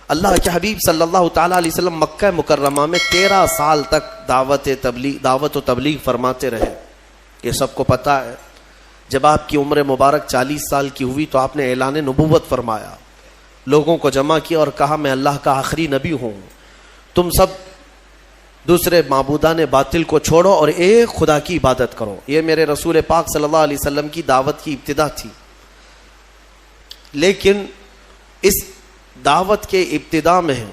اللہ کے حبیب صلی اللہ تعالیٰ علیہ وسلم مکہ مکرمہ میں 13 سال تک دعوت و تبلیغ فرماتے رہے. یہ سب کو پتہ ہے. جب آپ کی عمر مبارک 40 سال کی ہوئی تو آپ نے اعلان نبوت فرمایا, لوگوں کو جمع کیا اور کہا میں اللہ کا آخری نبی ہوں, تم سب دوسرے معبودان باطل کو چھوڑو اور ایک خدا کی عبادت کرو. یہ میرے رسول پاک صلی اللہ علیہ وسلم کی دعوت کی ابتدا تھی. لیکن اس دعوت کے ابتدا میں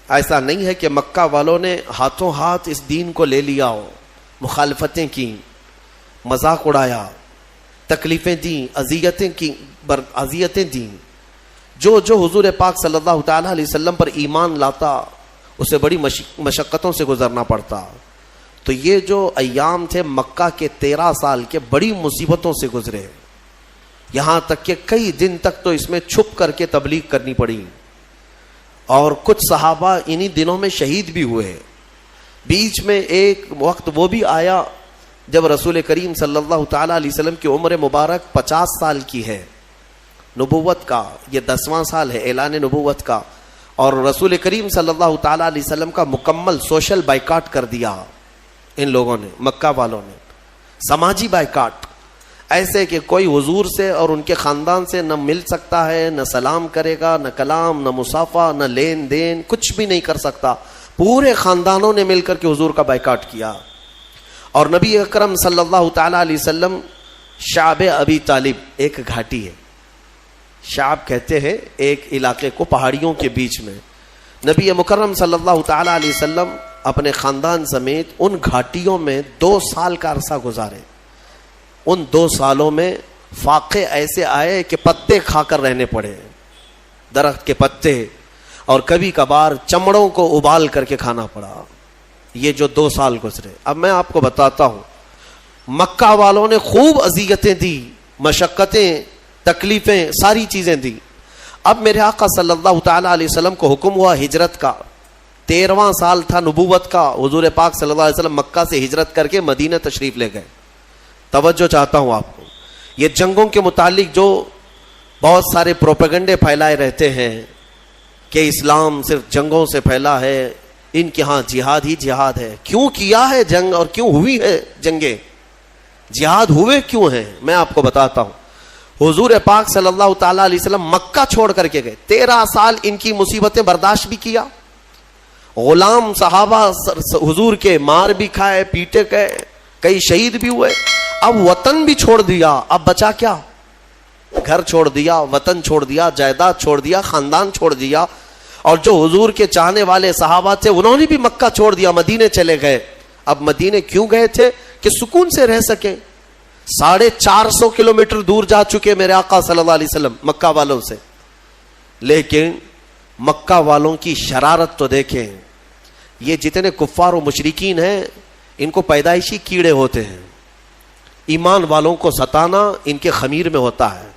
ایسا نہیں ہے کہ مکہ والوں نے ہاتھوں ہاتھ اس دین کو لے لیا ہو, مخالفتیں کی, مذاق اڑایا, تکلیفیں دیں, اذیتیں دیں. جو حضور پاک صلی اللہ تعالیٰ علیہ وسلم پر ایمان لاتا اسے بڑی مشقتوں سے گزرنا پڑتا. تو یہ جو ایام تھے مکہ کے 13 سال کے بڑی مصیبتوں سے گزرے, یہاں تک کہ کئی دن تک تو اس میں چھپ کر کے تبلیغ کرنی پڑی, اور کچھ صحابہ انہی دنوں میں شہید بھی ہوئے. بیچ میں ایک وقت وہ بھی آیا جب رسول کریم صلی اللہ تعالیٰ علیہ وسلم کی عمر مبارک 50 سال کی ہے, نبوت کا یہ 10واں سال ہے اعلان نبوت کا, اور رسول کریم صلی اللہ تعالیٰ علیہ وسلم کا مکمل سوشل بائیکاٹ کر دیا ان لوگوں نے, مکہ والوں نے, سماجی بائیکاٹ, ایسے کہ کوئی حضور سے اور ان کے خاندان سے نہ مل سکتا ہے, نہ سلام کرے گا, نہ کلام, نہ مصافحہ, نہ لین دین, کچھ بھی نہیں کر سکتا. پورے خاندانوں نے مل کر کے حضور کا بائیکاٹ کیا. اور نبی اکرم صلی اللہ تعالیٰ علیہ وسلم شعب ابی طالب, ایک گھاٹی ہے, شعب کہتے ہیں ایک علاقے کو پہاڑیوں کے بیچ میں, نبی مکرم صلی اللہ تعالیٰ علیہ وسلم اپنے خاندان سمیت ان گھاٹیوں میں 2 سال کا عرصہ گزارے. ان 2 سالوں میں فاقے ایسے آئے کہ پتے کھا کر رہنے پڑے, درخت کے پتے, اور کبھی کبھار چمڑوں کو ابال کر کے کھانا پڑا. یہ جو 2 سال گزرے, اب میں آپ کو بتاتا ہوں مکہ والوں نے خوب اذیتیں دی, مشقتیں, تکلیفیں, ساری چیزیں دی. اب میرے آقا صلی اللہ تعالیٰ علیہ وسلم کو حکم ہوا ہجرت کا, 13واں سال تھا نبوت کا, حضور پاک صلی اللہ علیہ وسلم مکہ سے ہجرت کر کے مدینہ تشریف لے گئے. توجہ چاہتا ہوں آپ کو, یہ جنگوں کے متعلق جو بہت سارے پروپیگنڈے پھیلائے رہتے ہیں کہ اسلام صرف جنگوں سے پھیلا ہے, ان کے ہاں جہاد ہی جہاد ہے. کیوں کیا ہے جنگ اور کیوں ہوئی ہے جنگیں, جہاد ہوئے کیوں ہیں, میں آپ کو بتاتا ہوں. حضور پاک صلی اللہ تعالیٰ علیہ وسلم مکہ چھوڑ کر کے گئے, 13 سال ان کی مصیبتیں برداشت بھی کیا, غلام صحابہ حضور کے مار بھی کھائے, پیٹے گئے, کئی شہید بھی ہوئے. اب وطن بھی چھوڑ دیا, اب بچا کیا, گھر چھوڑ دیا, وطن چھوڑ دیا, جائیداد چھوڑ دیا, خاندان چھوڑ دیا. اور جو حضور کے چاہنے والے صحابہ تھے انہوں نے بھی مکہ چھوڑ دیا, مدینے چلے گئے. اب مدینے کیوں گئے تھے کہ سکون سے رہ سکیں. 450 کلومیٹر دور جا چکے میرے آقا صلی اللہ علیہ وسلم مکہ والوں سے. لیکن مکہ والوں کی شرارت تو دیکھیں, یہ جتنے کفار و مشرکین ہیں ان کو پیدائشی کیڑے ہوتے ہیں, ایمان والوں کو ستانا ان کے خمیر میں ہوتا ہے.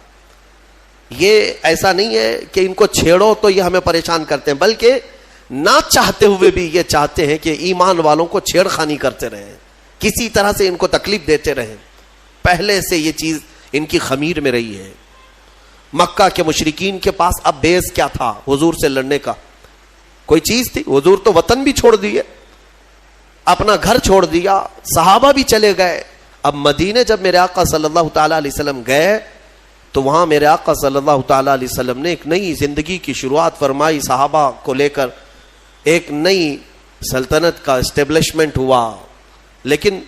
یہ ایسا نہیں ہے کہ ان کو چھیڑو تو یہ ہمیں پریشان کرتے ہیں, بلکہ نہ چاہتے ہوئے بھی یہ چاہتے ہیں کہ ایمان والوں کو چھیڑخانی کرتے رہیں, کسی طرح سے ان کو تکلیف دیتے رہیں. پہلے سے یہ چیز ان کی خمیر میں رہی ہے. مکہ کے مشرکین کے پاس اب بیس کیا تھا حضور سے لڑنے کا, کوئی چیز تھی؟ حضور تو وطن بھی چھوڑ دیے, اپنا گھر چھوڑ دیا, صحابہ بھی چلے گئے. اب مدینے جب میرے آقا صلی اللہ تعالیٰ علیہ وسلم گئے تو وہاں میرے آقا صلی اللہ تعالیٰ علیہ وسلم نے ایک نئی زندگی کی شروعات فرمائی. صحابہ کو لے کر ایک نئی سلطنت کا اسٹیبلشمنٹ ہوا. لیکن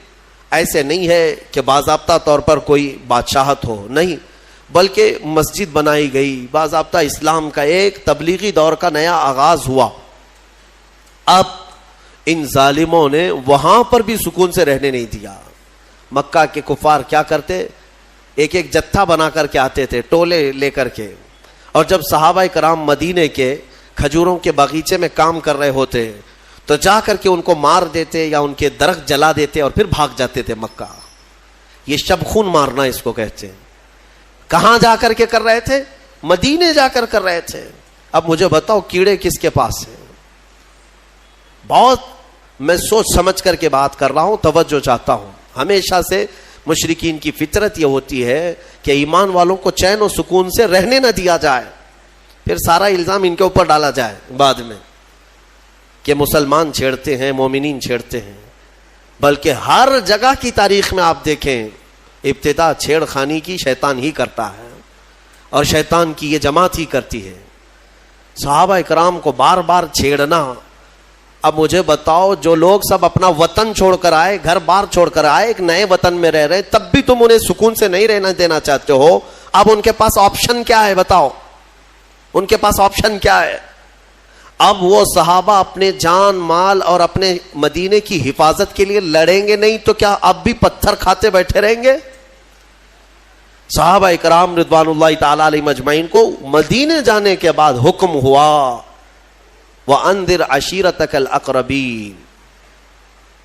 ایسے نہیں ہے کہ باضابطہ طور پر کوئی بادشاہت ہو, نہیں, بلکہ مسجد بنائی گئی, باضابطہ اسلام کا ایک تبلیغی دور کا نیا آغاز ہوا. اب ان ظالموں نے وہاں پر بھی سکون سے رہنے نہیں دیا. مکہ کے کفار کیا کرتے, ایک ایک جتھا بنا کر کے آتے تھے, ٹولے لے کر کے, اور جب صحابہ کرام مدینے کے کھجوروں کے باغیچے میں کام کر رہے ہوتے تو جا کر کے ان کو مار دیتے یا ان کے درخت جلا دیتے اور پھر بھاگ جاتے تھے مکہ. یہ شب خون مارنا اس کو کہتے ہیں. کہاں جا کر کے کر رہے تھے؟ مدینے جا کر کر رہے تھے. اب مجھے بتاؤ کیڑے کس کے پاس ہیں؟ بہت میں سوچ سمجھ کر کے بات کر رہا ہوں, توجہ چاہتا ہوں. ہمیشہ سے مشرکین کی فطرت یہ ہوتی ہے کہ ایمان والوں کو چین و سکون سے رہنے نہ دیا جائے. پھر سارا الزام ان کے اوپر ڈالا جائے بعد میں کہ مسلمان چھیڑتے ہیں، مومنین چھیڑتے ہیں. بلکہ ہر جگہ کی تاریخ میں آپ دیکھیں ابتدا چھیڑ خانی کی شیطان ہی کرتا ہے اور شیطان کی یہ جماعت ہی کرتی ہے. صحابہ اکرام کو بار بار چھیڑنا. اب مجھے بتاؤ جو لوگ سب اپنا وطن چھوڑ کر آئے، گھر بار چھوڑ کر آئے، ایک نئے وطن میں رہ رہے، تب بھی تم انہیں سکون سے نہیں رہنا دینا چاہتے ہو. اب ان کے پاس آپشن کیا ہے بتاؤ؟ ان کے پاس آپشن کیا ہے؟ اب وہ صحابہ اپنے جان مال اور اپنے مدینے کی حفاظت کے لیے لڑیں گے نہیں تو کیا اب بھی پتھر کھاتے بیٹھے رہیں گے؟ صحابہ اکرام رضوان اللہ تعالی علیہم اجمعین کو مدینے جانے کے بعد حکم ہوا وَأَنذِرْ عَشِيرَتَكَ الْأَقْرَبِينَ.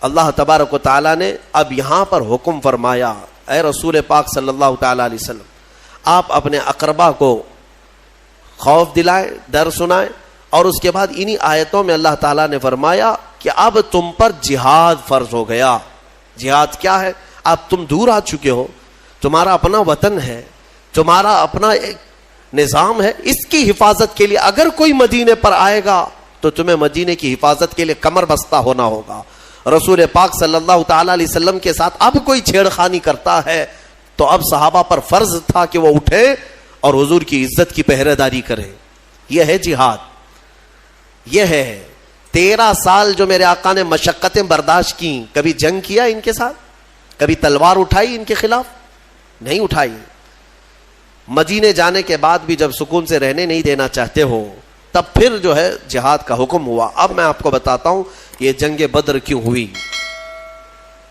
اللہ تبارک و تعالیٰ نے اب یہاں پر حکم فرمایا، اے رسول پاک صلی اللہ تعالی علیہ وسلم، آپ اپنے اقربا کو خوف دلائیں، ڈر سنائیں. اور اس کے بعد انہی آیتوں میں اللہ تعالیٰ نے فرمایا کہ اب تم پر جہاد فرض ہو گیا. جہاد کیا ہے؟ اب تم دور آ چکے ہو، تمہارا اپنا وطن ہے، تمہارا اپنا ایک نظام ہے، اس کی حفاظت کے لیے اگر کوئی مدینے پر آئے گا تو تمہیں مدینے کی حفاظت کے لیے کمر بستہ ہونا ہوگا. رسول پاک صلی اللہ تعالی علیہ وسلم کے ساتھ اب کوئی چھیڑ خانی کرتا ہے تو اب صحابہ پر فرض تھا کہ وہ اٹھیں اور حضور کی عزت کی پہرے داری کریں. یہ ہے جہاد. یہ ہے 13 سال جو میرے آقا نے مشقتیں برداشت کی. کبھی جنگ کیا ان کے ساتھ؟ کبھی تلوار اٹھائی ان کے خلاف؟ نہیں اٹھائی. مدینے جانے کے بعد بھی جب سکون سے رہنے نہیں دینا چاہتے ہو تب پھر جو ہے جہاد کا حکم ہوا. اب میں آپ کو بتاتا ہوں یہ جنگ بدر کیوں ہوئی.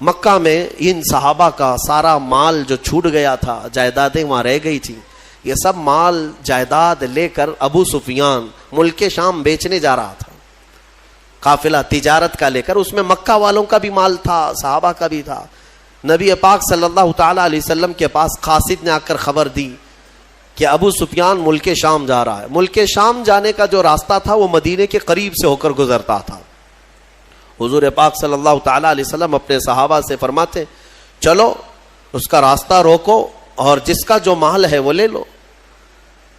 مکہ میں ان صحابہ کا سارا مال جو چھوٹ گیا تھا، جائیدادیں وہاں رہ گئی تھی، یہ سب مال جائیداد لے کر ابو سفیان ملک شام بیچنے جا رہا تھا. قافلہ تجارت کا لے کر، اس میں مکہ والوں کا بھی مال تھا، صحابہ کا بھی تھا. نبی پاک صلی اللہ تعالی علیہ وسلم کے پاس قاصد نے آ کر خبر دی کہ ابو سفیان ملک شام جا رہا ہے. ملک شام جانے کا جو راستہ تھا وہ مدینے کے قریب سے ہو کر گزرتا تھا. حضور پاک صلی اللہ تعالی علیہ وسلم اپنے صحابہ سے فرماتے چلو اس کا راستہ روکو اور جس کا جو مال ہے وہ لے لو.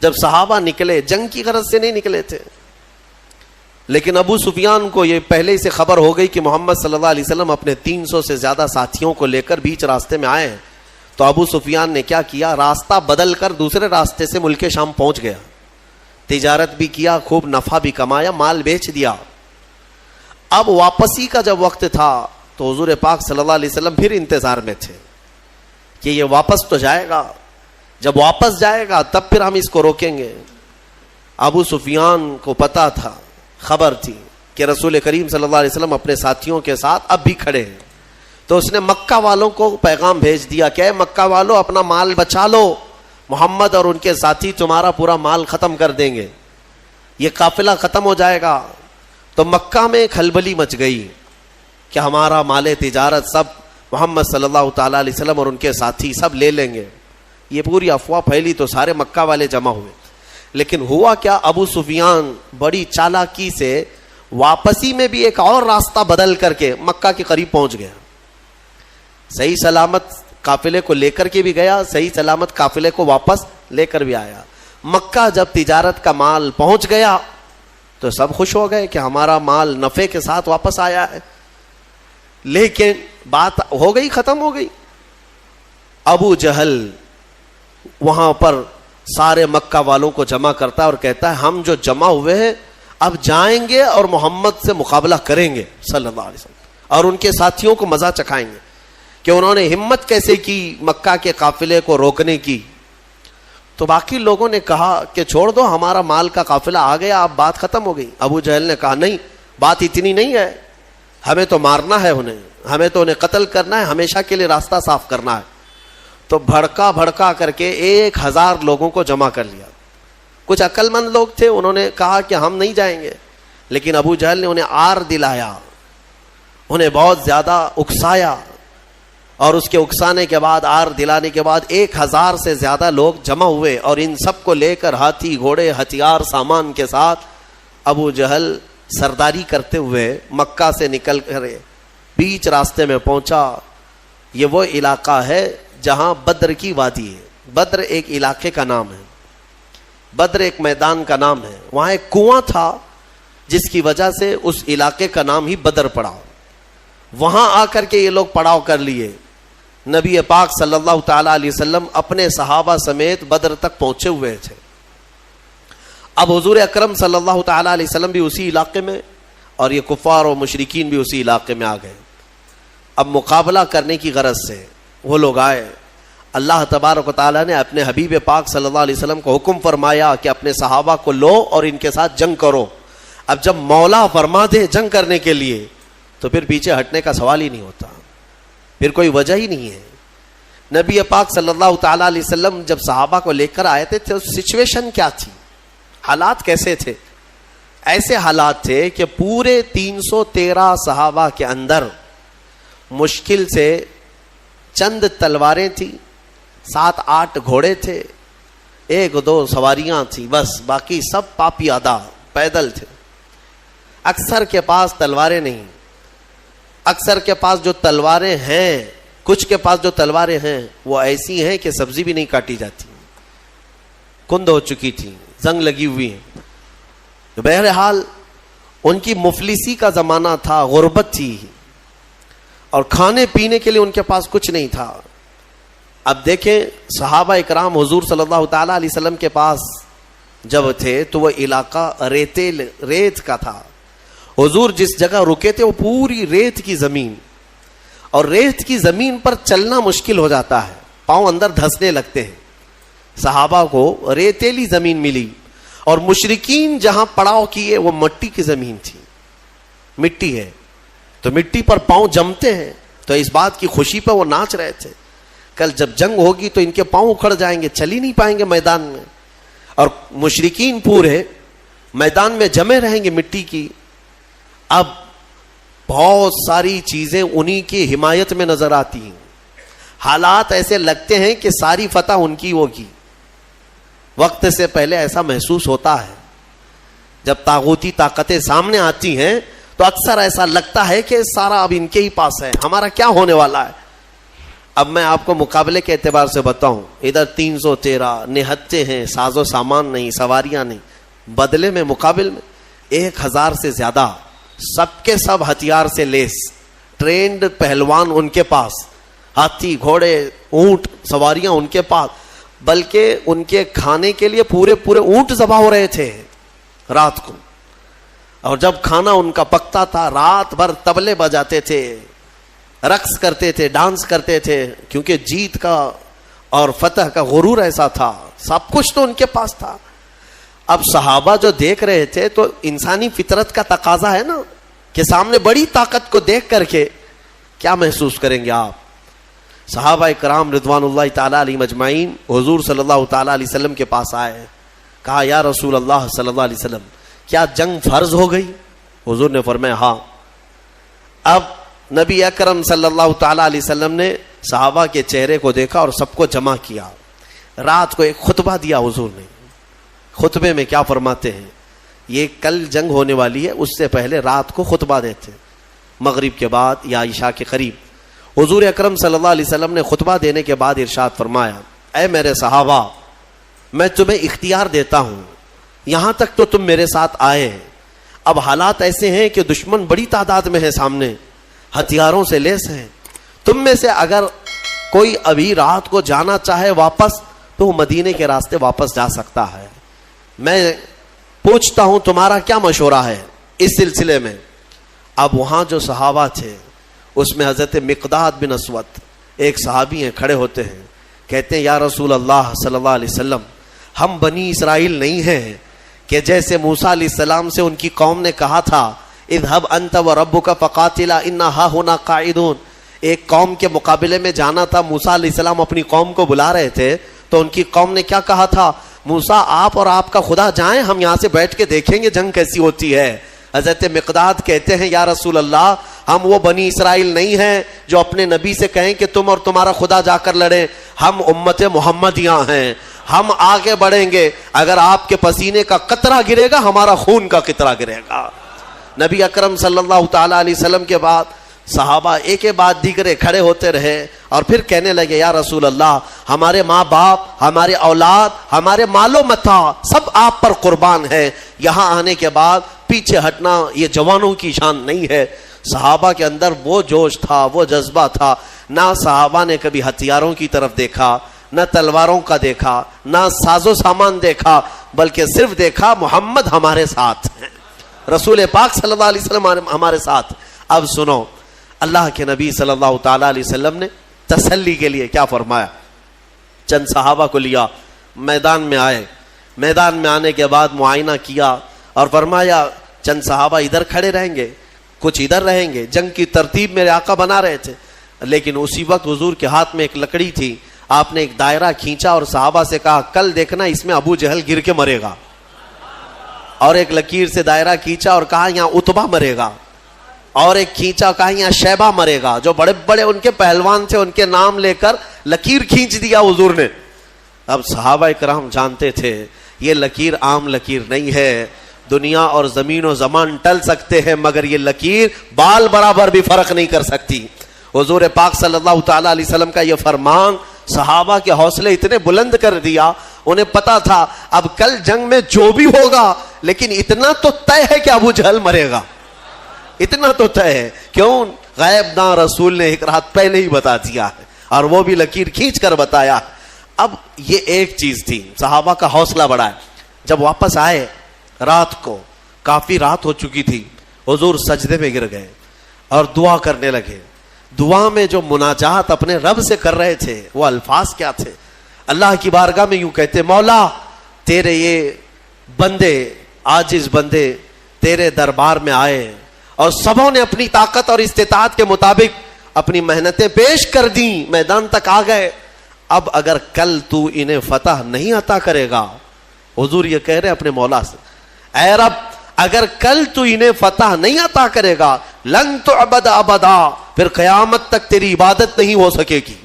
جب صحابہ نکلے، جنگ کی غرض سے نہیں نکلے تھے، لیکن ابو سفیان کو یہ پہلے ہی سے خبر ہو گئی کہ محمد صلی اللہ علیہ وسلم اپنے 300 سے زیادہ ساتھیوں کو لے کر بیچ راستے میں آئے ہیں. تو ابو سفیان نے کیا کیا، راستہ بدل کر دوسرے راستے سے ملک شام پہنچ گیا. تجارت بھی کیا، خوب نفع بھی کمایا، مال بیچ دیا. اب واپسی کا جب وقت تھا تو حضور پاک صلی اللہ علیہ وسلم پھر انتظار میں تھے کہ یہ واپس تو جائے گا، جب واپس جائے گا تب پھر ہم اس کو روکیں گے. ابو سفیان کو پتا تھا، خبر تھی کہ رسول کریم صلی اللہ علیہ وسلم اپنے ساتھیوں کے ساتھ اب بھی کھڑے ہیں. تو اس نے مکہ والوں کو پیغام بھیج دیا کہ اے مکہ والوں اپنا مال بچا لو، محمد اور ان کے ساتھی تمہارا پورا مال ختم کر دیں گے، یہ قافلہ ختم ہو جائے گا. تو مکہ میں کھلبلی مچ گئی کہ ہمارا مال تجارت سب محمد صلی اللہ تعالی علیہ وسلم اور ان کے ساتھی سب لے لیں گے. یہ پوری افواہ پھیلی تو سارے مکہ والے جمع ہوئے. لیکن ہوا کیا، ابو سفیان بڑی چالاکی سے واپسی میں بھی ایک اور راستہ بدل کر کے مکہ کے قریب پہنچ گیا. صحیح سلامت قافلے کو لے کر کے بھی گیا، صحیح سلامت قافلے کو واپس لے کر بھی آیا. مکہ جب تجارت کا مال پہنچ گیا تو سب خوش ہو گئے کہ ہمارا مال نفع کے ساتھ واپس آیا ہے. لیکن بات ہو گئی، ختم ہو گئی. ابو جہل وہاں پر سارے مکہ والوں کو جمع کرتا ہے اور کہتا ہے ہم جو جمع ہوئے ہیں اب جائیں گے اور محمد سے مقابلہ کریں گے صلی اللہ علیہ وسلم، اور ان کے ساتھیوں کو مزہ چکھائیں گے کہ انہوں نے ہمت کیسے کی مکہ کے قافلے کو روکنے کی. تو باقی لوگوں نے کہا کہ چھوڑ دو، ہمارا مال کا قافلہ آ گیا، اب بات ختم ہو گئی. ابو جہل نے کہا نہیں، بات اتنی نہیں ہے، ہمیں تو مارنا ہے انہیں، ہمیں تو انہیں قتل کرنا ہے، ہمیشہ کے لیے راستہ صاف کرنا ہے. تو بھڑکا کر کے 1000 لوگوں کو جمع کر لیا. کچھ عقل مند لوگ تھے، انہوں نے کہا کہ ہم نہیں جائیں گے، لیکن ابو جہل نے انہیں آر دلایا، انہیں بہت زیادہ اکسایا، اور اس کے اکسانے کے بعد، آر دلانے کے بعد 1000 سے زیادہ لوگ جمع ہوئے اور ان سب کو لے کر ہاتھی گھوڑے ہتھیار سامان کے ساتھ ابو جہل سرداری کرتے ہوئے مکہ سے نکل کر بیچ راستے میں پہنچا. یہ وہ علاقہ ہے جہاں بدر کی وادی ہے. بدر ایک علاقے کا نام ہے بدر ایک میدان کا نام ہے، وہاں ایک کنواں تھا جس کی وجہ سے اس علاقے کا نام ہی بدر پڑا. وہاں آ کر کے یہ لوگ پڑاؤ کر لیے. نبی پاک صلی اللہ تعالی علیہ وسلم اپنے صحابہ سمیت بدر تک پہنچے ہوئے تھے. اب حضور اکرم صلی اللہ تعالی علیہ وسلم بھی اسی علاقے میں اور یہ کفار و مشرکین بھی اسی علاقے میں آ گئے. اب مقابلہ کرنے کی غرض سے وہ لوگ آئے. اللہ تبارک و تعالیٰ نے اپنے حبیب پاک صلی اللہ علیہ وسلم کو حکم فرمایا کہ اپنے صحابہ کو لو اور ان کے ساتھ جنگ کرو. اب جب مولا فرما دے جنگ کرنے کے لیے تو پھر پیچھے ہٹنے کا سوال ہی نہیں ہوتا، پھر کوئی وجہ ہی نہیں ہے. نبی پاک صلی اللہ تعالیٰ علیہ وسلم جب صحابہ کو لے کر آئے تھے تو سچویشن کیا تھی، حالات کیسے تھے؟ ایسے حالات تھے کہ پورے 313 صحابہ کے اندر مشکل سے چند تلواریں تھیں، 7-8 گھوڑے تھے، 1-2 سواریاں تھیں، بس باقی سب پاپی آدھا پیدل تھے. اکثر کے پاس تلواریں نہیں، اکثر کے پاس جو تلواریں ہیں، کچھ کے پاس جو تلواریں ہیں وہ ایسی ہیں کہ سبزی بھی نہیں کاٹی جاتی، کند ہو چکی تھی، زنگ لگی ہوئی ہیں. بہرحال ان کی مفلسی کا زمانہ تھا، غربت تھی اور کھانے پینے کے لیے ان کے پاس کچھ نہیں تھا. اب دیکھیں صحابہ اکرام حضور صلی اللہ تعالیٰ علیہ وسلم کے پاس جب تھے تو وہ علاقہ ریت کا تھا. حضور جس جگہ رکے تھے وہ پوری ریت کی زمین، اور ریت کی زمین پر چلنا مشکل ہو جاتا ہے، پاؤں اندر دھسنے لگتے ہیں. صحابہ کو ریتیلی زمین ملی اور مشرکین جہاں پڑاؤ کیے وہ مٹی کی زمین تھی، مٹی ہے تو مٹی پر پاؤں جمتے ہیں. تو اس بات کی خوشی پہ وہ ناچ رہے تھے، کل جب جنگ ہوگی تو ان کے پاؤں اکھڑ جائیں گے، چل ہی نہیں پائیں گے میدان میں. اور مشرکین پورے میدان میں جمے رہیں گے مٹی کی. اب بہت ساری چیزیں انہی کی حمایت میں نظر آتی ہیں، حالات ایسے لگتے ہیں کہ ساری فتح ان کی ہوگی. وقت سے پہلے ایسا محسوس ہوتا ہے، جب طاغوتی طاقتیں سامنے آتی ہیں تو اکثر ایسا لگتا ہے کہ سارا اب ان کے ہی پاس ہے، ہمارا کیا ہونے والا ہے. اب میں آپ کو مقابلے کے اعتبار سے بتاؤں، ادھر 313 نہتے ہیں، ساز و سامان نہیں، سواریاں نہیں، بدلے میں مقابل میں 1000 سے زیادہ، سب کے سب ہتھیار سے لیس، ٹرینڈ پہلوان ان کے پاس، ہاتھی گھوڑے اونٹ سواریاں ان کے پاس، بلکہ ان کے کھانے کے لیے پورے اونٹ ذبح ہو رہے تھے رات کو. اور جب کھانا ان کا پکتا تھا رات بھر طبلے بجاتے تھے، رقص کرتے تھے، ڈانس کرتے تھے، کیونکہ جیت کا اور فتح کا غرور ایسا تھا، سب کچھ تو ان کے پاس تھا. اب صحابہ جو دیکھ رہے تھے تو انسانی فطرت کا تقاضا ہے نا کہ سامنے بڑی طاقت کو دیکھ کر کے کیا محسوس کریں گے آپ. صحابہ کرام رضوان اللہ تعالیٰ علیہ مجمعین حضور صلی اللہ تعالیٰ علیہ وسلم کے پاس آئے، کہا یا رسول اللہ صلی اللہ علیہ وسلم کیا جنگ فرض ہو گئی؟ حضور نے فرمایا ہاں. اب نبی اکرم صلی اللہ تعالیٰ علیہ وسلم نے صحابہ کے چہرے کو دیکھا اور سب کو جمع کیا. رات کو ایک خطبہ دیا حضور نے. خطبے میں کیا فرماتے ہیں، یہ کل جنگ ہونے والی ہے، اس سے پہلے رات کو خطبہ دیتے مغرب کے بعد یا عشاء کے قریب. حضور اکرم صلی اللہ علیہ وسلم نے خطبہ دینے کے بعد ارشاد فرمایا، اے میرے صحابہ میں تمہیں اختیار دیتا ہوں، یہاں تک تو تم میرے ساتھ آئے، اب حالات ایسے ہیں کہ دشمن بڑی تعداد میں ہے سامنے، ہتھیاروں سے لیس ہیں، تم میں سے اگر کوئی ابھی رات کو جانا چاہے واپس تو وہ مدینے کے راستے واپس جا سکتا ہے. میں پوچھتا ہوں تمہارا کیا مشورہ ہے اس سلسلے میں. اب وہاں جو صحابہ تھے اس میں حضرت مقداد بن اسود ایک صحابی ہیں، کھڑے ہوتے ہیں، کہتے ہیں یا رسول اللہ صلی اللہ علیہ وسلم ہم بنی اسرائیل نہیں ہیں کہ جیسے موسیٰ علیہ السلام سے ان کی قوم نے کہا تھا اذهب انت وربک فقاتلا انا ہاہنا قاعدون. ایک قوم کے مقابلے میں جانا تھا، موسیٰ علیہ السلام اپنی قوم کو بلا رہے تھے تو ان کی قوم نے کیا کہا تھا، موسیٰ آپ اور آپ کا خدا جائیں، ہم یہاں سے بیٹھ کے دیکھیں گے جنگ کیسی ہوتی ہے. حضرت مقداد کہتے ہیں یا رسول اللہ ہم وہ بنی اسرائیل نہیں ہیں جو اپنے نبی سے کہیں کہ تم اور تمہارا خدا جا کر لڑیں، ہم امت محمدیاں ہیں، ہم آگے بڑھیں گے، اگر آپ کے پسینے کا قطرہ گرے گا ہمارا خون کا قطرہ گرے گا. نبی اکرم صلی اللہ تعالیٰ علیہ وسلم کے بعد صحابہ ایک کے بعد دیگرے کھڑے ہوتے رہے اور پھر کہنے لگے یا رسول اللہ ہمارے ماں باپ، ہمارے اولاد، ہمارے مال و متاع سب آپ پر قربان ہے، یہاں آنے کے بعد پیچھے ہٹنا یہ جوانوں کی شان نہیں ہے۔ صحابہ کے اندر وہ جوش تھا، وہ جذبہ تھا، نہ صحابہ نے کبھی ہتھیاروں کی طرف دیکھا، نہ تلواروں کا دیکھا، نہ ساز و سامان دیکھا، بلکہ صرف دیکھا محمد ہمارے ساتھ ہیں، رسول پاک صلی اللہ علیہ وسلم ہمارے ساتھ۔ اب سنو اللہ کے نبی صلی اللہ تعالی علیہ وسلم نے تسلی کے لیے کیا فرمایا۔ چند صحابہ کو لیا، میدان میں آئے، میدان میں آنے کے بعد معائنہ کیا اور فرمایا چند صحابہ ادھر کھڑے رہیں گے، کچھ ادھر رہیں گے۔ جنگ کی ترتیب میرے آقا بنا رہے تھے، لیکن اسی وقت حضور کے ہاتھ میں ایک لکڑی تھی، آپ نے ایک دائرہ کھینچا اور صحابہ سے کہا کل دیکھنا اس میں ابو جہل گر کے مرے گا، اور ایک لکیر سے دائرہ کھینچا اور کہا یہاں اتبا مرے گا، اور ایک کھینچا کہا یہاں شیبہ مرے گا، جو بڑے بڑے ان کے پہلوان تھے ان کے نام لے کر لکیر کھینچ دیا حضور نے۔ اب صحابہ کرام جانتے تھے یہ لکیر عام لکیر نہیں ہے، دنیا اور زمین و زمان ٹل سکتے ہیں مگر یہ لکیر بال برابر بھی فرق نہیں کر سکتی۔ حضور پاک صلی اللہ تعالی علیہ وسلم کا یہ فرمان صحابہ کے حوصلے اتنے بلند کر دیا، انہیں پتا تھا اب کل جنگ میں جو بھی ہوگا لیکن اتنا تو طے ہے کہ ابو جہل مرے گا، اتنا تو طے ہے۔ کیوں؟ غیب داں رسول نے ایک رات پہلے ہی بتا دیا ہے، اور وہ بھی لکیر کھینچ کر بتایا۔ اب یہ ایک چیز تھی، صحابہ کا حوصلہ بڑھا ہے۔ جب واپس آئے رات کو، کافی رات ہو چکی تھی، حضور سجدے میں گر گئے اور دعا کرنے لگے۔ دعا میں جو مناجات اپنے رب سے کر رہے تھے وہ الفاظ کیا تھے؟ اللہ کی بارگاہ میں یوں کہتے مولا تیرے یہ بندے، عاجز بندے تیرے دربار میں آئے اور سبوں نے اپنی طاقت اور استطاعت کے مطابق اپنی محنتیں پیش کر دیں، میدان تک آ گئے، اب اگر کل تو انہیں فتح نہیں عطا کرے گا، حضور یہ کہہ رہے اپنے مولا سے، اے رب اگر کل تو انہیں فتح نہیں عطا کرے گا لن تعبد ابدا، پھر قیامت تک تیری عبادت نہیں ہو سکے گی،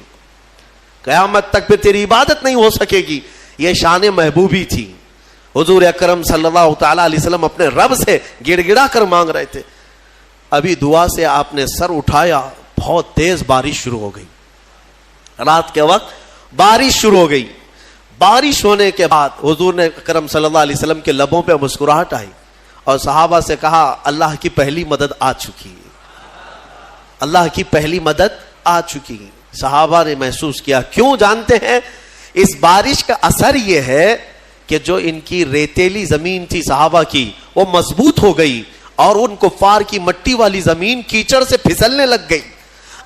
قیامت تک پھر تیری عبادت نہیں ہو سکے گی۔ یہ شان محبوبی تھی۔ حضور اکرم صلی اللہ تعالی علیہ وسلم اپنے رب سے گڑ گڑا کر مانگ رہے تھے۔ ابھی دعا سے آپ نے سر اٹھایا، بہت تیز بارش شروع ہو گئی، رات کے وقت بارش شروع ہو گئی۔ بارش ہونے کے بعد حضور نے اکرم صلی اللہ علیہ وسلم کے لبوں پہ مسکراہٹ آئی اور صحابہ سے کہا اللہ کی پہلی مدد آ چکی، اللہ کی پہلی مدد آ چکی۔ صحابہ نے محسوس کیا، کیوں جانتے ہیں؟ اس بارش کا اثر یہ ہے کہ جو ان کی ریتیلی زمین تھی صحابہ کی وہ مضبوط ہو گئی اور ان کفار کی مٹی والی زمین کیچڑ سے پھسلنے لگ گئی۔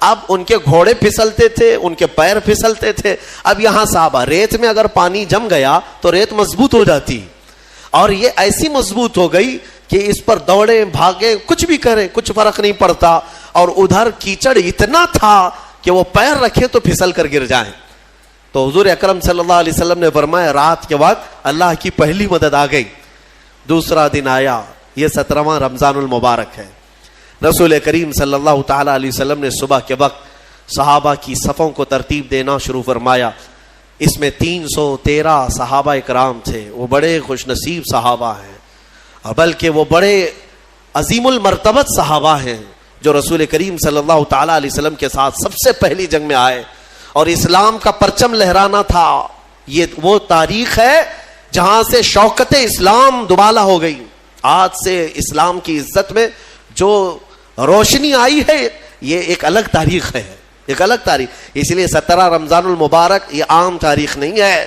اب ان کے گھوڑے پھسلتے تھے، ان کے پیر پھسلتے تھے، اب یہاں صحابہ ریت میں اگر پانی جم گیا تو ریت مضبوط ہو جاتی، اور یہ ایسی مضبوط ہو گئی کہ اس پر دوڑے بھاگے کچھ بھی کرے کچھ فرق نہیں پڑتا، اور ادھر کیچڑ اتنا تھا کہ وہ پیر رکھے تو پھسل کر گر جائیں۔ تو حضور اکرم صلی اللہ علیہ وسلم نے فرمایا رات کے وقت اللہ کی پہلی مدد آ گئی۔ دوسرا دن آیا، یہ 17واں رمضان المبارک ہے۔ رسول کریم صلی اللہ تعالی علیہ وسلم نے صبح کے وقت صحابہ کی صفوں کو ترتیب دینا شروع فرمایا۔ اس میں 313 صحابہ اکرام تھے، وہ بڑے خوش نصیب صحابہ ہیں، اور بلکہ وہ بڑے عظیم المرتبت صحابہ ہیں جو رسول کریم صلی اللہ تعالی علیہ وسلم کے ساتھ سب سے پہلی جنگ میں آئے اور اسلام کا پرچم لہرانا تھا۔ یہ وہ تاریخ ہے جہاں سے شوکت اسلام دوبالا ہو گئی۔ آج سے اسلام کی عزت میں جو روشنی آئی ہے یہ ایک الگ تاریخ ہے، ایک الگ تاریخ۔ اس لیے 17 رمضان المبارک یہ عام تاریخ نہیں ہے،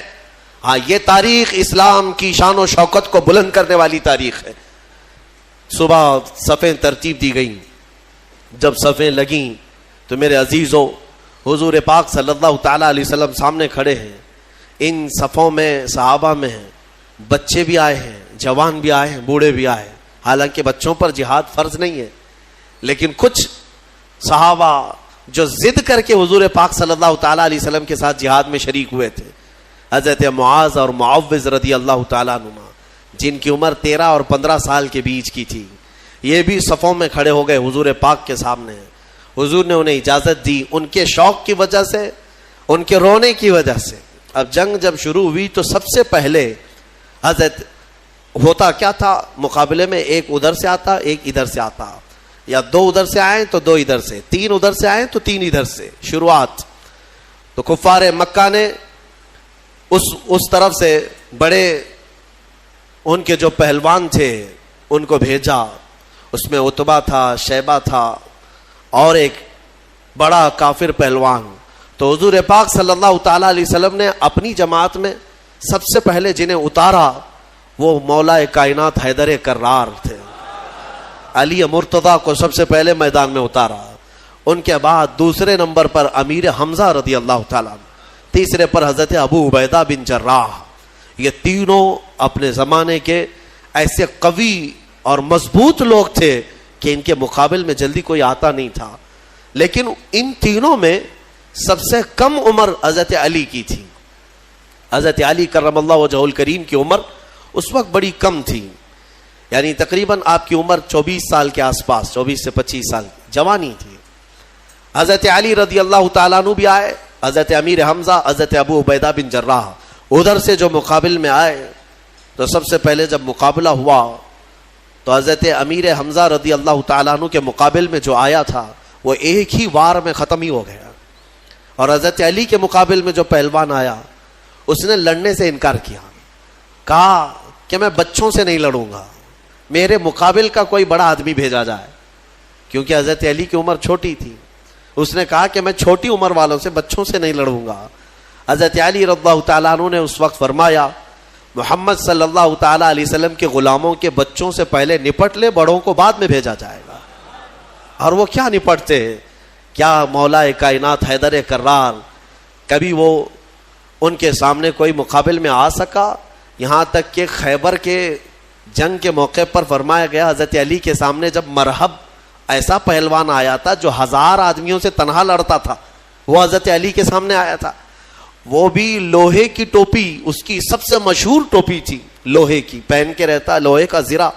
ہاں یہ تاریخ اسلام کی شان و شوکت کو بلند کرنے والی تاریخ ہے۔ صبح صفیں ترتیب دی گئیں، جب صفیں لگیں تو میرے عزیزو حضور پاک صلی اللہ تعالی علیہ وسلم سامنے کھڑے ہیں۔ ان صفوں میں صحابہ میں ہیں، بچے بھی آئے ہیں، جوان بھی آئے ہیں، بوڑھے بھی آئے ہیں۔ حالانکہ بچوں پر جہاد فرض نہیں ہے، لیکن کچھ صحابہ جو ضد کر کے حضور پاک صلی اللہ تعالی علیہ وسلم کے ساتھ جہاد میں شریک ہوئے تھے، حضرت معاذ اور معوذ رضی اللہ تعالیٰ عنہما، جن کی عمر 13 اور 15 سال کے بیچ کی تھی، یہ بھی صفوں میں کھڑے ہو گئے حضور پاک کے سامنے۔ حضور نے انہیں اجازت دی، ان کے شوق کی وجہ سے، ان کے رونے کی وجہ سے۔ اب جنگ جب شروع ہوئی تو سب سے پہلے حضرت ہوتا کیا تھا، مقابلے میں ایک ادھر سے آتا ایک ادھر سے آتا، یا دو ادھر سے آئیں تو دو ادھر سے، تین ادھر سے آئیں تو تین ادھر سے، شروعات. تو کفار مکہ نے اس طرف سے بڑے ان کے جو پہلوان تھے ان کو بھیجا. اس میں عتبہ تھا، شیبہ تھا اور ایک بڑا کافر پہلوان. تو حضور پاک صلی اللہ تعالیٰ علیہ وسلم نے اپنی جماعت میں سب سے پہلے جنہیں اتارا وہ مولا کائنات حیدر کرار تھے. علی مرتضیٰ کو سب سے پہلے میدان میں اتارا. ان کے بعد دوسرے نمبر پر امیر حمزہ رضی اللہ تعالیٰ، تیسرے پر حضرت ابو عبیدہ بن جراح. یہ تینوں اپنے زمانے کے ایسے قوی اور مضبوط لوگ تھے کہ ان کے مقابل میں جلدی کوئی آتا نہیں تھا. لیکن ان تینوں میں سب سے کم عمر حضرت علی کی تھی. حضرت علی کرم اللہ وجہہ الکریم کی عمر اس وقت بڑی کم تھی، یعنی تقریباً آپ کی عمر 24 سال کے آس پاس، 24 سے 25 سال جوانی تھی. حضرت علی رضی اللہ تعالیٰ عنہ بھی آئے، حضرت امیر حمزہ، حضرت ابو عبیدہ بن جراح ادھر سے جو مقابل میں آئے. تو سب سے پہلے جب مقابلہ ہوا تو حضرت امیر حمزہ رضی اللہ تعالیٰ عنہ کے مقابل میں جو آیا تھا وہ ایک ہی وار میں ختم ہی ہو گیا. اور حضرت علی کے مقابل میں جو پہلوان آیا اس نے لڑنے سے انکار کیا، کہا کہ میں بچوں سے نہیں لڑوں گا، میرے مقابل کا کوئی بڑا آدمی بھیجا جائے. کیونکہ حضرت علی کی عمر چھوٹی تھی، اس نے کہا کہ میں چھوٹی عمر والوں سے، بچوں سے نہیں لڑوں گا. حضرت علی رضی اللہ تعالیٰ عنہ نے اس وقت فرمایا محمد صلی اللہ تعالیٰ علیہ وسلم کے غلاموں کے بچوں سے پہلے نپٹ لے، بڑوں کو بعد میں بھیجا جائے گا. اور وہ کیا نپٹتے، کیا مولا کائنات حیدر کرار کبھی وہ ان کے سامنے کوئی مقابل میں آ سکا؟ یہاں تک کہ خیبر کے جنگ کے موقع پر فرمایا گیا حضرت علی کے سامنے جب مرحب ایسا پہلوان آیا تھا جو 1000 آدمیوں سے تنہا لڑتا تھا، وہ حضرت علی کے سامنے آیا تھا. وہ بھی لوہے کی ٹوپی، اس کی سب سے مشہور ٹوپی تھی لوہے کی، پہن کے رہتا لوہے کا زرہ،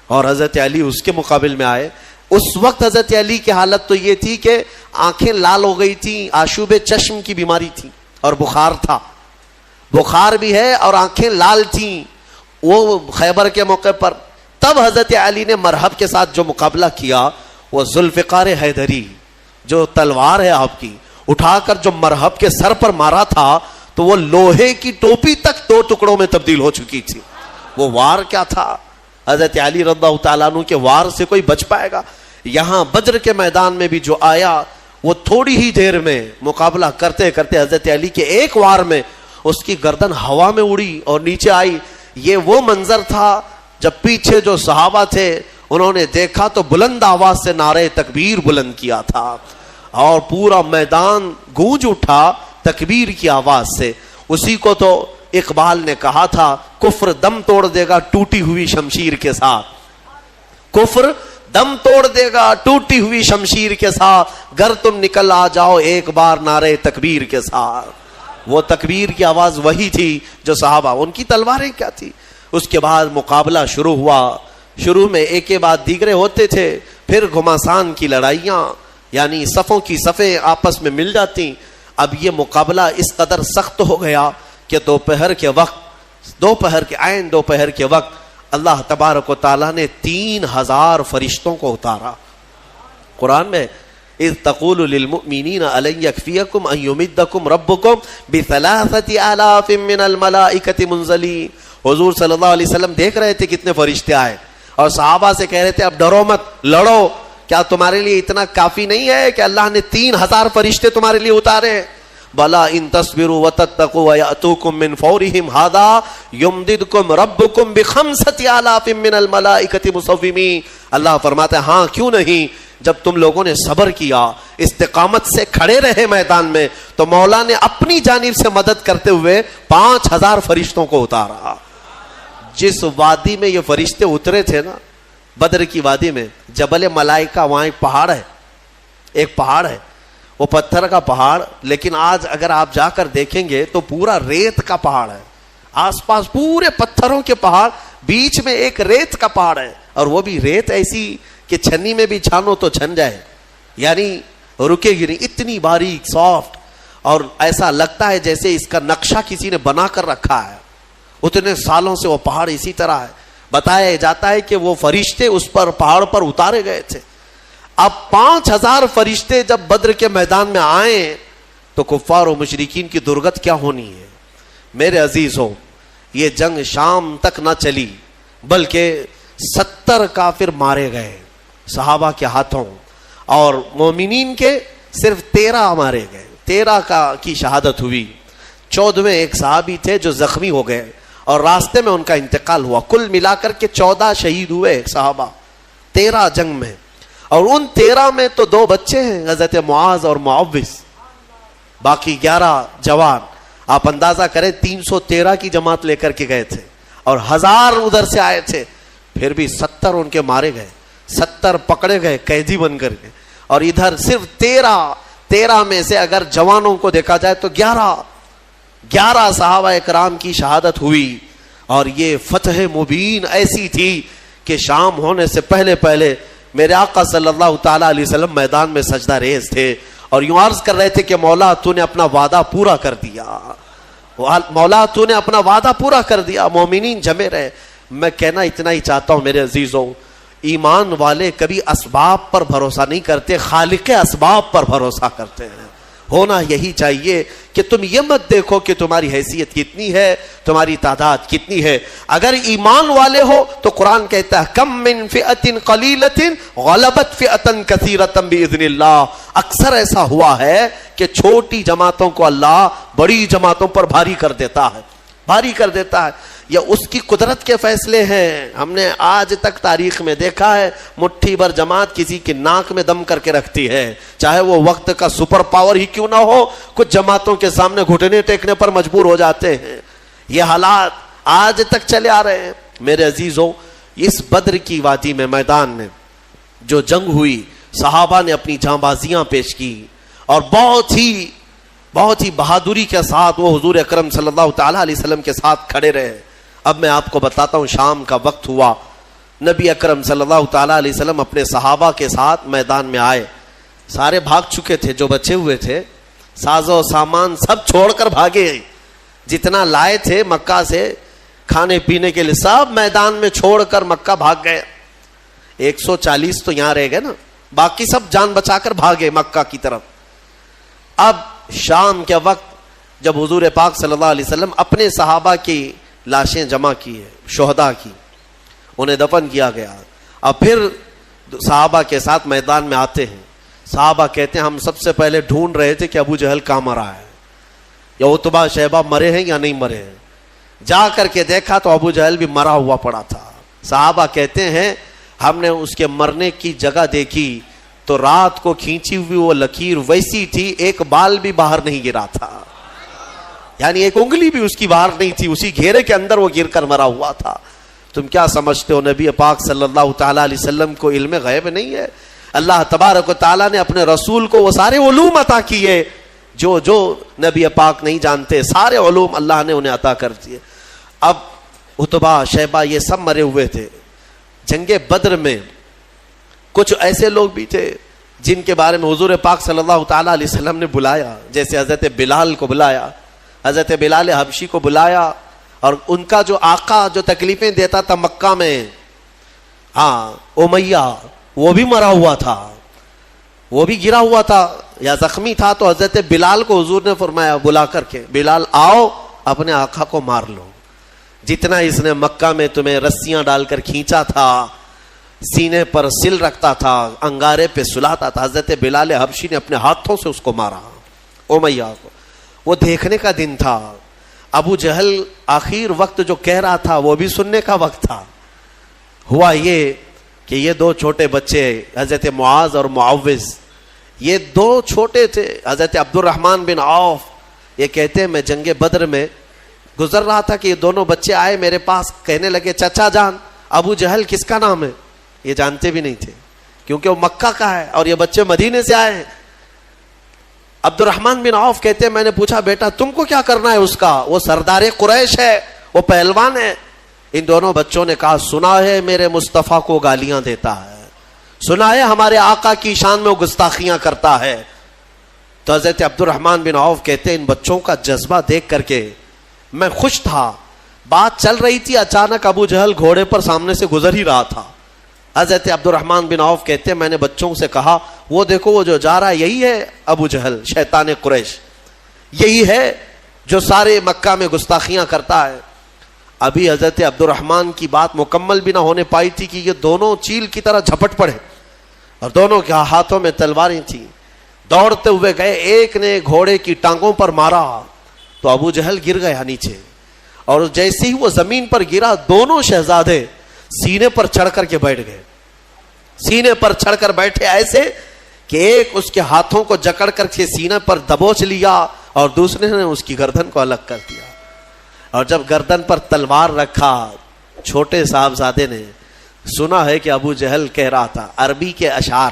اور حضرت علی اس کے مقابل میں آئے. اس وقت حضرت علی کی حالت تو یہ تھی کہ آنکھیں لال ہو گئی تھی، آشوب چشم کی بیماری تھی اور بخار تھا، بخار بھی ہے اور آنکھیں لال تھیں وہ خیبر کے موقع پر. تب حضرت علی نے مرحب کے ساتھ جو مقابلہ کیا وہ ذوالفقار حیدری، جو تلوار ہے آپ کی، اٹھا کر جو مرحب کے سر پر مارا تھا تو وہ لوہے کی ٹوپی تک 2 ٹکڑوں میں تبدیل ہو چکی تھی. وہ وار کیا تھا، حضرت علی رضی اللہ تعالیٰ عنہ کے وار سے کوئی بچ پائے گا؟ یہاں بدر کے میدان میں بھی جو آیا وہ تھوڑی ہی دیر میں مقابلہ کرتے کرتے حضرت علی کے ایک وار میں اس کی گردن ہوا میں اڑی اور نیچے آئی. یہ وہ منظر تھا جب پیچھے جو صحابہ تھے انہوں نے دیکھا تو بلند آواز سے نعرہ تکبیر بلند کیا تھا اور پورا میدان گونج اٹھا تکبیر کی آواز سے. اسی کو تو اقبال نے کہا تھا کفر دم توڑ دے گا ٹوٹی ہوئی شمشیر کے ساتھ، کفر دم توڑ دے گا ٹوٹی ہوئی شمشیر کے ساتھ، گر تم نکل آ جاؤ ایک بار نعرہ تکبیر کے ساتھ. وہ تکبیر کی آواز وہی تھی جو صحابہ، ان کی تلواریں کیا تھی. اس کے بعد مقابلہ شروع ہوا. شروع میں ایک کے بعد دیگرے ہوتے تھے، پھر گھماسان کی لڑائیاں، یعنی صفوں کی صفیں آپس میں مل جاتی. اب یہ مقابلہ اس قدر سخت ہو گیا کہ دوپہر کے وقت اللہ تبارک و تعالیٰ نے 3000 فرشتوں کو اتارا. قرآن میں اذ تقول للمؤمنین الن یکفیکم ان یمدکم ربکم ب3000 من الملائکۃ منزلین. حضور صلی اللہ علیہ وسلم دیکھ رہے تھے کتنے فرشتے آئے اور صحابہ سے کہہ رہے تھے اب ڈرو مت، لڑو. کیا تمہارے لیے اتنا کافی نہیں ہے کہ اللہ نے 3000 فرشتے تمہارے لیے اتارے؟ بلا ان تصبروا وتتقوا وياتوكم من فورهم هذا يمددكم ربكم ب5000 من الملائکۃ مصومین. اللہ فرماتا ہے ہاں کیوں نہیں، جب تم لوگوں نے صبر کیا، استقامت سے کھڑے رہے میدان میں، تو مولا نے اپنی جانب سے مدد کرتے ہوئے 5000 فرشتوں کو اتارا. جس وادی میں یہ فرشتے اترے تھے نا، بدر کی وادی میں، جبل ملائکہ، وہاں ایک پہاڑ ہے، وہ پتھر کا پہاڑ، لیکن آج اگر آپ جا کر دیکھیں گے تو پورا ریت کا پہاڑ ہے. آس پاس پورے پتھروں کے پہاڑ، بیچ میں ایک ریت کا پہاڑ ہے، اور وہ بھی ریت ایسی کہ چھنی میں بھی چھانو تو چھن جائے، یعنی رکے گی نہیں، اتنی باریک سافٹ، اور ایسا لگتا ہے جیسے اس کا نقشہ کسی نے بنا کر رکھا ہے. اتنے سالوں سے وہ پہاڑ اسی طرح ہے. بتایا جاتا ہے کہ وہ فرشتے اس پر پہاڑ پر اتارے گئے تھے. اب 5000 فرشتے جب بدر کے میدان میں آئے تو کفار و مشرکین کی درگت کیا ہونی ہے. میرے عزیزوں، یہ جنگ شام تک نہ چلی بلکہ 70 کافر مارے گئے صحابہ کے ہاتھوں، اور مومنین کے صرف 13 مارے گئے. 13 کی شہادت ہوئی. 14ویں ایک صحابی تھے جو زخمی ہو گئے اور راستے میں ان کا انتقال ہوا. کل ملا کر کے 14 شہید ہوئے صحابہ 13 جنگ میں. اور ان 13 میں تو 2 بچے ہیں، حضرت معاذ اور معوذ، باقی 11 جوان. آپ اندازہ کریں 313 کی جماعت لے کر کے گئے تھے اور 1000 ادھر سے آئے تھے، پھر بھی 70 ان کے مارے گئے، 70 پکڑے گئے قیدی بن کر کے. اور ادھر صرف 13 میں سے اگر جوانوں کو دیکھا جائے تو 11 صحابہ اکرام کی شہادت ہوئی. اور یہ فتح مبین ایسی تھی کہ شام ہونے سے پہلے میرے آقا صلی اللہ تعالی علیہ وسلم میدان میں سجدہ ریز تھے اور یوں عرض کر رہے تھے کہ مولا تو نے اپنا وعدہ پورا کر دیا، مولا تو نے اپنا وعدہ پورا کر دیا. مومنین جمے رہے. میں کہنا اتنا ہی چاہتا ہوں میرے عزیزوں، ایمان والے کبھی اسباب پر بھروسہ نہیں کرتے، خالق اسباب پر بھروسہ کرتے ہیں. ہونا یہی چاہیے کہ تم یہ مت دیکھو کہ تمہاری حیثیت کتنی ہے، تمہاری تعداد کتنی ہے. اگر ایمان والے ہو تو قرآن کہتا ہے کم من فئۃ قلیلۃ غلبت فئۃ کثیرۃ باذن اللہ. اکثر ایسا ہوا ہے کہ چھوٹی جماعتوں کو اللہ بڑی جماعتوں پر بھاری کر دیتا ہے. یا اس کی قدرت کے فیصلے ہیں. ہم نے آج تک تاریخ میں دیکھا ہے مٹھی بھر جماعت کسی کی ناک میں دم کر کے رکھتی ہے، چاہے وہ وقت کا سپر پاور ہی کیوں نہ ہو. کچھ جماعتوں کے سامنے گھٹنے ٹیکنے پر مجبور ہو جاتے ہیں. یہ حالات آج تک چلے آ رہے ہیں. میرے عزیزوں، اس بدر کی وادی میں میدان میں جو جنگ ہوئی، صحابہ نے اپنی جاں بازیاں پیش کی اور بہت ہی بہادری کے ساتھ وہ حضور اکرم صلی اللہ تعالی علیہ وسلم کے ساتھ کھڑے رہے. اب میں آپ کو بتاتا ہوں، شام کا وقت ہوا، نبی اکرم صلی اللہ تعالی علیہ وسلم اپنے صحابہ کے ساتھ میدان میں آئے. سارے بھاگ چکے تھے، جو بچے ہوئے تھے ساز و سامان سب چھوڑ کر بھاگے. جتنا لائے تھے مکہ سے کھانے پینے کے لیے سب میدان میں چھوڑ کر مکہ بھاگ گئے. 140 تو یہاں رہ گئے نا، باقی سب جان بچا کر بھاگے مکہ کی طرف. اب شام کے وقت جب حضور پاک صلی اللہ علیہ وسلم اپنے صحابہ کی لاشیں جمع کی ہے، شہداء کی، انہیں دفن کیا گیا. اب پھر صحابہ کے ساتھ میدان میں آتے ہیں. صحابہ کہتے ہیں ہم سب سے پہلے ڈھونڈ رہے تھے کہ ابو جہل کہاں مرا ہے، یا عتبہ شیبہ مرے ہیں یا نہیں مرے ہیں. جا کر کے دیکھا تو ابو جہل بھی مرا ہوا پڑا تھا. صحابہ کہتے ہیں ہم نے اس کے مرنے کی جگہ دیکھی تو رات کو کھینچی ہوئی وہ لکیر ویسی تھی، ایک بال بھی باہر نہیں گرا تھا، یعنی ایک انگلی بھی اس کی باہر نہیں تھی، اسی گھیرے کے اندر وہ گر کر مرا ہوا تھا. تم کیا سمجھتے ہو نبی پاک صلی اللہ تعالیٰ علیہ وسلم کو علم غیب نہیں ہے؟ اللہ تبارک و تعالیٰ نے اپنے رسول کو وہ سارے علوم عطا کیے جو نبی پاک نہیں جانتے، سارے علوم اللہ نے انہیں عطا کر دیے. اب عتبہ شیبہ یہ سب مرے ہوئے تھے. جنگ بدر میں کچھ ایسے لوگ بھی تھے جن کے بارے میں حضور پاک صلی اللہ تعالیٰ علیہ وسلم نے بلایا، جیسے حضرت بلال کو بلایا، حضرت بلال حبشی کو بلایا. اور ان کا جو آقا جو تکلیفیں دیتا تھا مکہ میں، امیہ، وہ بھی مرا ہوا تھا، وہ بھی گرا ہوا تھا یا زخمی تھا. تو حضرت بلال کو حضور نے فرمایا بلا کر کے، بلال آؤ اپنے آقا کو مار لو. جتنا اس نے مکہ میں تمہیں رسیاں ڈال کر کھینچا تھا، سینے پر سل رکھتا تھا، انگارے پہ سلاتا تھا، حضرت بلال حبشی نے اپنے ہاتھوں سے اس کو مارا، امیہ کو. وہ دیکھنے کا دن تھا. ابو جہل آخر وقت جو کہہ رہا تھا وہ بھی سننے کا وقت تھا. ہوا یہ کہ یہ 2 چھوٹے بچے حضرت معاذ اور معوذ، یہ 2 چھوٹے تھے. حضرت عبد الرحمن بن عوف یہ کہتے ہیں میں جنگ بدر میں گزر رہا تھا کہ یہ دونوں بچے آئے میرے پاس، کہنے لگے چچا جان ابو جہل کس کا نام ہے؟ یہ جانتے بھی نہیں تھے کیونکہ وہ مکہ کا ہے اور یہ بچے مدینے سے آئے ہیں. عبد الرحمن بن عوف کہتے ہیں میں نے پوچھا بیٹا تم کو کیا کرنا ہے اس کا؟ وہ سردار قریش ہے، وہ پہلوان ہے. ان دونوں بچوں نے کہا سنا ہے میرے مصطفیٰ کو گالیاں دیتا ہے، سنا ہے ہمارے آقا کی شان میں وہ گستاخیاں کرتا ہے. تو حضرت عبد الرحمن بن عوف کہتے ہیں ان بچوں کا جذبہ دیکھ کر کے میں خوش تھا. بات چل رہی تھی، اچانک ابو جہل گھوڑے پر سامنے سے گزر ہی رہا تھا. حضرت عبد الرحمن بن عوف کہتے ہیں میں نے بچوں سے کہا وہ دیکھو وہ جو جا رہا ہے یہی ہے ابو جہل شیطان قریش، یہی ہے جو سارے مکہ میں گستاخیاں کرتا ہے. ابھی حضرت عبد الرحمن کی بات مکمل بھی نہ ہونے پائی تھی کہ یہ دونوں چیل کی طرح جھپٹ پڑے اور دونوں کے ہاتھوں میں تلواریں تھیں. دوڑتے ہوئے گئے، ایک نے گھوڑے کی ٹانگوں پر مارا تو ابو جہل گر گیا نیچے، اور جیسے ہی وہ زمین پر گرا دونوں شہزادے سینے پر چڑھ کر کے بیٹھ گئے. سینے پر چڑھ کر بیٹھے ایسے کہ ایک اس کے ہاتھوں کو جکڑ کر کے سینے پر دبوچ لیا اور دوسرے نے اس کی گردن کو الگ کر دیا. اور جب گردن پر تلوار رکھا چھوٹے صاحبزادے نے سنا ہے کہ ابو جہل کہہ رہا تھا عربی کے اشعار،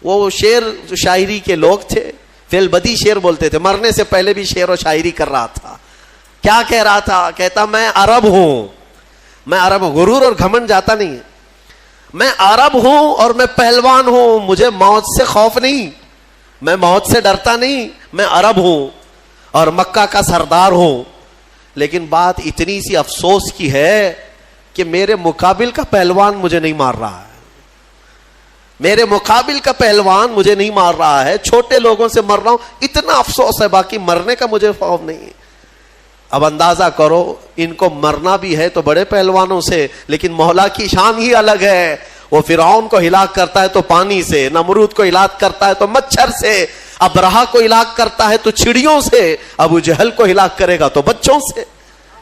وہ شعر جو شاعری کے لوگ تھے فی البدی شعر بولتے تھے، مرنے سے پہلے بھی شعر و شاعری کر رہا تھا. کیا کہہ رہا تھا؟ کہتا میں عرب ہوں، میں عرب ہوں. غرور اور گھمنڈ جاتا نہیں ہے. میں عرب ہوں اور میں پہلوان ہوں، مجھے موت سے خوف نہیں، میں موت سے ڈرتا نہیں، میں عرب ہوں اور مکہ کا سردار ہوں. لیکن بات اتنی سی افسوس کی ہے کہ میرے مقابل کا پہلوان مجھے نہیں مار رہا ہے، میرے مقابل کا پہلوان مجھے نہیں مار رہا ہے، چھوٹے لوگوں سے مر رہا ہوں، اتنا افسوس ہے، باقی مرنے کا مجھے خوف نہیں. اب اندازہ کرو ان کو مرنا بھی ہے تو بڑے پہلوانوں سے، لیکن مولا کی شان ہی الگ ہے. وہ فرعون کو ہلاک کرتا ہے تو پانی سے، نمرود کو ہلاک کرتا ہے تو مچھر سے، ابرہا کو ہلاک کرتا ہے تو چڑیوں سے، ابو جہل کو ہلاک کرے گا تو بچوں سے.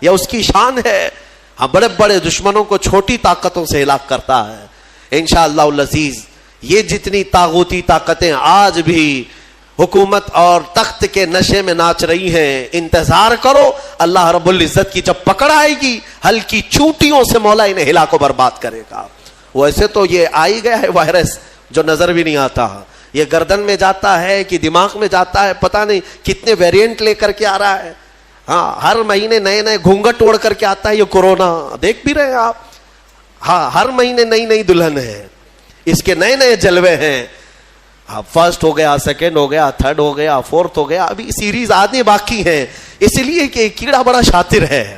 یہ اس کی شان ہے. ہاں بڑے بڑے دشمنوں کو چھوٹی طاقتوں سے ہلاک کرتا ہے. انشاءاللہ العزیز یہ جتنی طاغوتی طاقتیں آج بھی حکومت اور تخت کے نشے میں ناچ رہی ہیں، انتظار کرو اللہ رب العزت کی جب پکڑ آئے گی ہلکی چونٹیوں سے مولا انہیں ہلا کو برباد کرے گا. ویسے تو یہ آئی گیا ہے وائرس جو نظر بھی نہیں آتا، یہ گردن میں جاتا ہے کہ دماغ میں جاتا ہے، پتہ نہیں کتنے ویریئنٹ لے کر کے آ رہا ہے. ہاں ہر مہینے نئے نئے گھونگھٹ اوڑھ کر کے آتا ہے یہ کورونا، دیکھ بھی رہے ہیں آپ. ہاں ہر مہینے نئی نئی دلہن ہے، اس کے نئے نئے جلوے ہیں. فرسٹ ہو گیا، سیکنڈ ہو گیا، تھرڈ ہو گیا، فورتھ ہو گیا، ابھی سیریز آنے باقی ہیں. اس لیے کہ کیڑا بڑا شاطر ہے،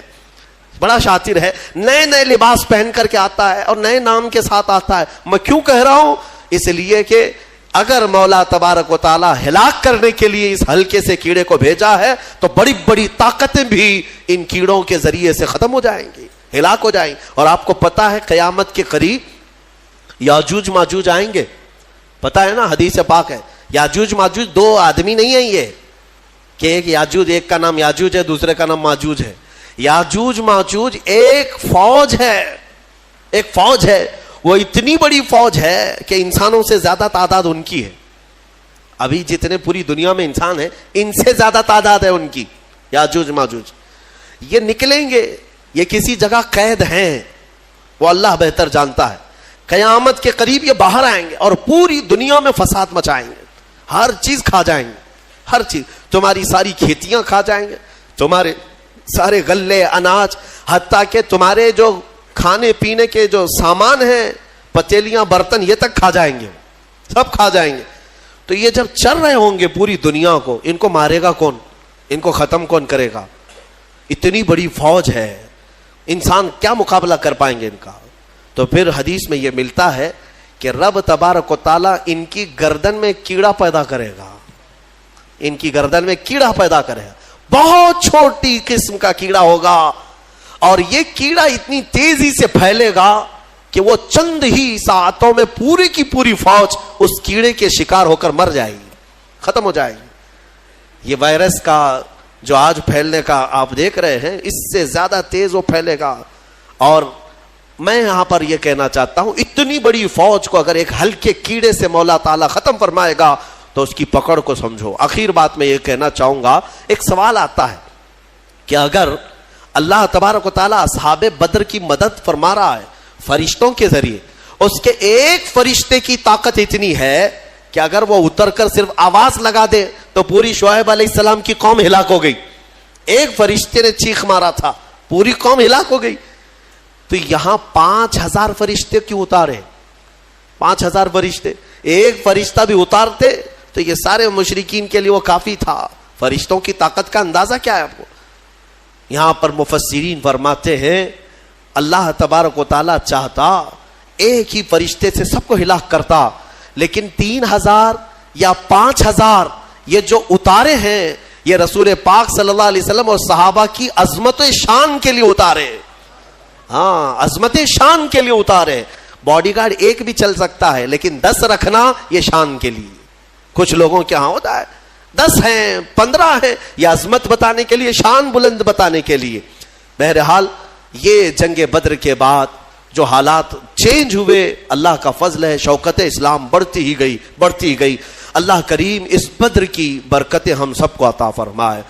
بڑا شاطر ہے، نئے نئے لباس پہن کر کے آتا ہے اور نئے نام کے ساتھ آتا ہے. میں کیوں کہہ رہا ہوں؟ اس لیے کہ اگر مولا تبارک و تعالی ہلاک کرنے کے لیے اس ہلکے سے کیڑے کو بھیجا ہے تو بڑی بڑی طاقتیں بھی ان کیڑوں کے ذریعے سے ختم ہو جائیں گی، ہلاک ہو جائیں. اور آپ کو پتا ہے قیامت کے قریب یاجوج ماجوج آئیں گے، پتا ہے نا، حدیث پاک ہے. یاجوج ماجوج دو آدمی نہیں ہیں یہ کہ ایک یاجوج، ایک کا نام یاجوج ہے دوسرے کا نام ماجوج ہے. یاجوج ماجوج ایک فوج ہے، ایک فوج ہے. وہ اتنی بڑی فوج ہے کہ انسانوں سے زیادہ تعداد ان کی ہے. ابھی جتنے پوری دنیا میں انسان ہیں ان سے زیادہ تعداد ہے ان کی. یاجوج ماجوج یہ نکلیں گے، یہ کسی جگہ قید ہیں، وہ اللہ بہتر جانتا ہے. قیامت کے قریب یہ باہر آئیں گے اور پوری دنیا میں فساد مچائیں گے، ہر چیز کھا جائیں گے، ہر چیز. تمہاری ساری کھیتیاں کھا جائیں گے، تمہارے سارے غلے اناج، حتیٰ کہ تمہارے جو کھانے پینے کے جو سامان ہیں، پتیلیاں برتن، یہ تک کھا جائیں گے، سب کھا جائیں گے. تو یہ جب چل رہے ہوں گے پوری دنیا کو، ان کو مارے گا کون؟ ان کو ختم کون کرے گا؟ اتنی بڑی فوج ہے، انسان کیا مقابلہ کر پائیں گے ان کا؟ تو پھر حدیث میں یہ ملتا ہے کہ رب تبارک و تعالیٰ ان کی گردن میں کیڑا پیدا کرے گا، ان کی گردن میں کیڑا پیدا کرے گا، بہت چھوٹی قسم کا کیڑا ہوگا. اور یہ کیڑا اتنی تیزی سے پھیلے گا کہ وہ چند ہی ساعتوں میں پوری کی پوری فوج اس کیڑے کے شکار ہو کر مر جائے گی، ختم ہو جائے گی. یہ وائرس کا جو آج پھیلنے کا آپ دیکھ رہے ہیں، اس سے زیادہ تیز وہ پھیلے گا. اور میں یہاں پر یہ کہنا چاہتا ہوں، اتنی بڑی فوج کو اگر ایک ہلکے کیڑے سے مولا تعالیٰ ختم فرمائے گا تو اس کی پکڑ کو سمجھو. آخر بات میں یہ کہنا چاہوں گا، ایک سوال آتا ہے کہ اگر اللہ تبارک و تعالیٰ اصحاب بدر کی مدد فرما رہا ہے فرشتوں کے ذریعے، اس کے ایک فرشتے کی طاقت اتنی ہے کہ اگر وہ اتر کر صرف آواز لگا دے تو پوری شعیب علیہ السلام کی قوم ہلاک ہو گئی. ایک فرشتے نے چیخ مارا تھا، پوری قوم ہلاک ہو گئی. تو یہاں 5000 فرشتے کیوں اتارے؟ 5000 فرشتے، ایک فرشتہ بھی اتارتے تو یہ سارے مشرکین کے لیے وہ کافی تھا. فرشتوں کی طاقت کا اندازہ کیا ہے آپ کو؟ یہاں پر مفسرین فرماتے ہیں اللہ تبارک و تعالیٰ چاہتا ایک ہی فرشتے سے سب کو ہلاک کرتا، لیکن 3000 یا 5000 یہ جو اتارے ہیں یہ رسول پاک صلی اللہ علیہ وسلم اور صحابہ کی عظمت و شان کے لیے اتارے. ہاں، عظمت شان کے لیے اتارے. باڈی گارڈ ایک بھی چل سکتا ہے لیکن 10 رکھنا یہ شان کے لیے. کچھ لوگوں کے ہاں ہوتا ہے 10 ہیں 15 ہیں، یہ عظمت بتانے کے لیے، شان بلند بتانے کے لیے. بہرحال یہ جنگ بدر کے بعد جو حالات چینج ہوئے، اللہ کا فضل ہے، شوکت اسلام بڑھتی ہی گئی. اللہ کریم اس بدر کی برکتیں ہم سب کو عطا فرمائے.